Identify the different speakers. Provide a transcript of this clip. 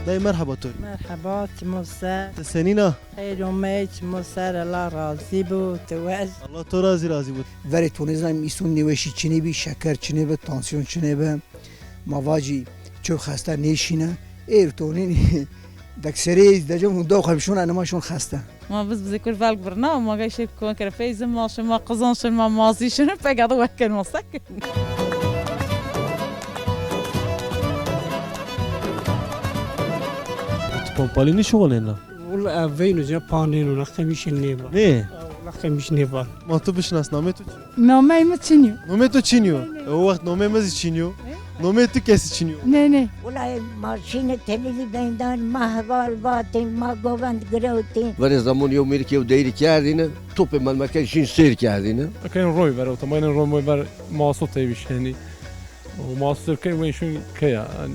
Speaker 1: داي مرحبا توري.
Speaker 2: مرحبا تموسر
Speaker 1: تسنينا
Speaker 2: خير وميت تموسر الله راضي بو تواز
Speaker 1: الله تو راضي بود.
Speaker 3: ولی تونیزم ایسون نوشی چنی بی شکر چنی به تانسیون چنی به مواجی چوب خسته نیشینه ایر تونین دکسری دجم دو خمشون انماشون خسته
Speaker 4: ما بس بذكر فالك برنامج ما جاي كون كرفيز ما شو ما قزنش ما ماضي شنو فقعد وكل مسك
Speaker 1: پامپالینی شغل
Speaker 5: والله فينو زي بانينو نخميش النيبا
Speaker 1: نه
Speaker 5: نخميش نيبا
Speaker 1: ما تو بشناس نامه تو
Speaker 2: نامه ما تشنيو
Speaker 1: نامه تو چینیو او وقت نامه مزی چینیو نامه تو کسی چینیو
Speaker 2: نه نه
Speaker 6: والله ماشين تنيلي بيندان ما هوال باتين ما قوبند قروتين
Speaker 7: ولی زمان یه میری که دیری کردینه توپ من مکانشین سیر کردینه
Speaker 8: كاين روي بر وتماين روي بر ماسو تيبش يعني وماسو كاين وين شو كيا يعني